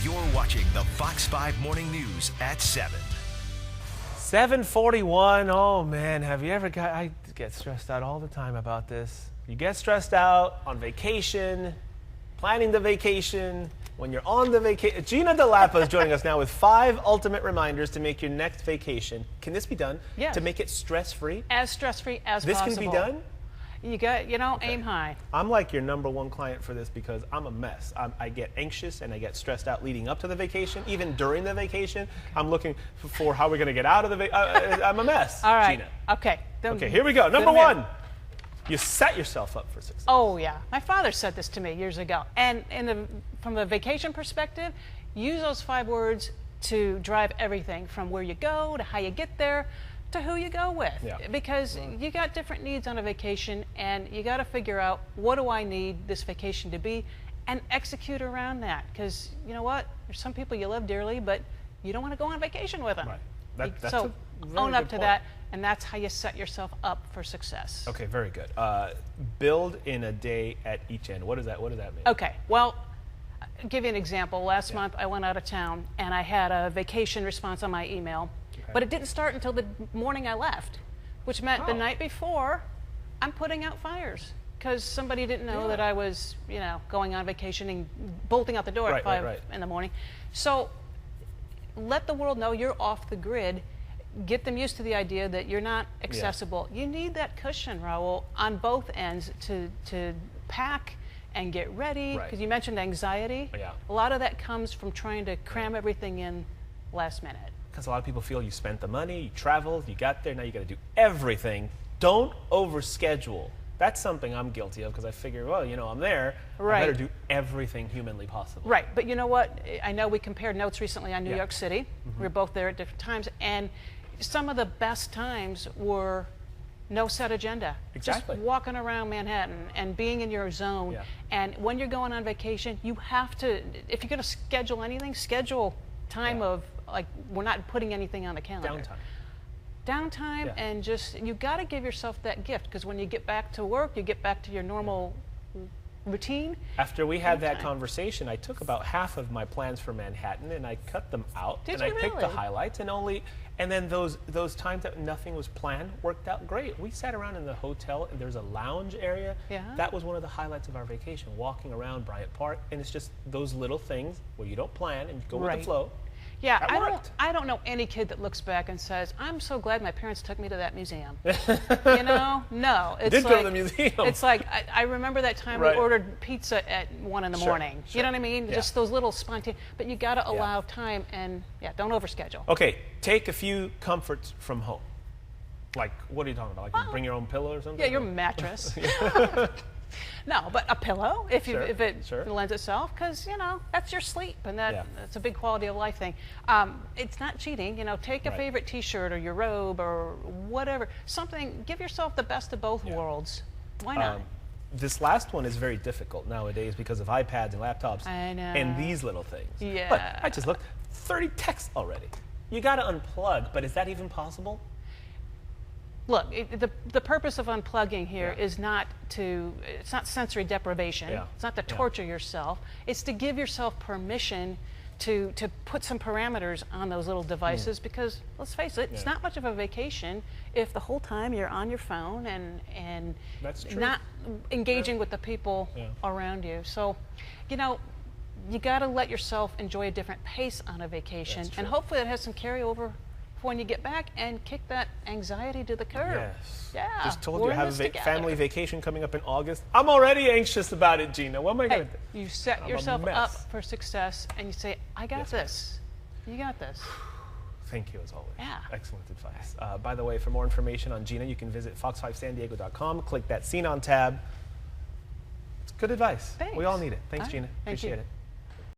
You're watching the Fox 5 Morning News at 7. 7:41. Oh man, have you ever I get stressed out all the time about this. You get stressed out on vacation, planning the vacation, when you're on the vacation. Gina DeLappa is joining us now with 5 ultimate reminders to make your next vacation. Can this be done? Yes. To make it stress-free? As stress-free as This possible. can be done? You got, aim high. I'm like your #1 client for this because I'm a mess. I get anxious and I get stressed out leading up to the vacation. Even during the vacation, I'm looking for how we're going to get out of the vacation. I'm a mess, All right. Gina. Okay. Okay, here we go. Number 1, you set yourself up for success. Oh, yeah. My father said this to me years ago. And from the vacation perspective, use those 5 words to drive everything from where you go to how you get there to who you go with. Yeah. Because you got different needs on a vacation, and you got to figure out, what do I need this vacation to be, and execute around that. Because you know what? There's some people you love dearly, but you don't want to go on vacation with them. Right. That's so a very own up good to point. that, and that's how you set yourself up for success. Okay, very good. Build in a day at each end. What does that mean? Okay, well, I'll give you an example. Last month I went out of town and I had a vacation response on my email, but it didn't start until the morning I left, which meant the night before I'm putting out fires because somebody didn't know that I was, going on vacation and bolting out the door at 5 in the morning. So let the world know you're off the grid. Get them used to the idea that you're not accessible. You need that cushion, Raul, on both ends to pack and get ready, because you mentioned anxiety. A lot of that comes from trying to cram everything in last minute. Because a lot of people feel you spent the money, you traveled, you got there, now you got to do everything. Don't overschedule. That's something I'm guilty of because I figure, well, I'm there. I better do everything humanly possible. Right, but you know what? I know we compared notes recently on New York City. We were both there at different times, and some of the best times were no set agenda. Exactly. Just walking around Manhattan and being in your zone. And when you're going on vacation, you have to, if you're going to schedule anything, schedule time of, like, we're not putting anything on the calendar. Downtime, and just, you got to give yourself that gift, because when you get back to work, you get back to your normal routine. After we had that conversation, I took about half of my plans for Manhattan and I cut them out. Did and you I picked really? the highlights and then those times that nothing was planned worked out great. We sat around in the hotel and there's a lounge area. That was one of the highlights of our vacation, walking around Bryant Park, and it's just those little things where you don't plan and you go with the flow. Yeah, I don't know any kid that looks back and says, I'm so glad my parents took me to that museum. No. It's Did go to the museum. It's like, I remember that time we ordered pizza at 1 in the morning. You know what I mean? Just those little spontaneous, but you got to allow time and, don't overschedule. Okay, take a few comforts from home. Like, what are you talking about? Like, you bring your own pillow or something? Yeah, your mattress. No, but a pillow, if it lends itself, because, that's your sleep, and that's a big quality of life thing. It's not cheating, take a favorite t-shirt or your robe or whatever. Something, give yourself the best of both worlds. Why not? This last one is very difficult nowadays because of iPads and laptops. I know. And these little things. Yeah. But I just looked, 30 texts already. You got to unplug, but is that even possible? Look, the purpose of unplugging here is not it's not sensory deprivation. It's not to torture yourself. It's to give yourself permission to put some parameters on those little devices, because let's face it, it's not much of a vacation if the whole time you're on your phone and not engaging with the people around you. So, you got to let yourself enjoy a different pace on a vacation, and hopefully it has some carryover for when you get back, and kick that anxiety to the curb. Yeah. Just told you I have a family vacation coming up in August. I'm already anxious about it, Gina. What am I going to do? You set yourself up for success, and you say, I got this. You got this. Thank you, as always. Yeah. Excellent advice. By the way, for more information on Gina, you can visit fox5sandiego.com, click that Scene On tab. It's good advice. Thanks. We all need it. Thanks, Gina. Thank Appreciate you. it.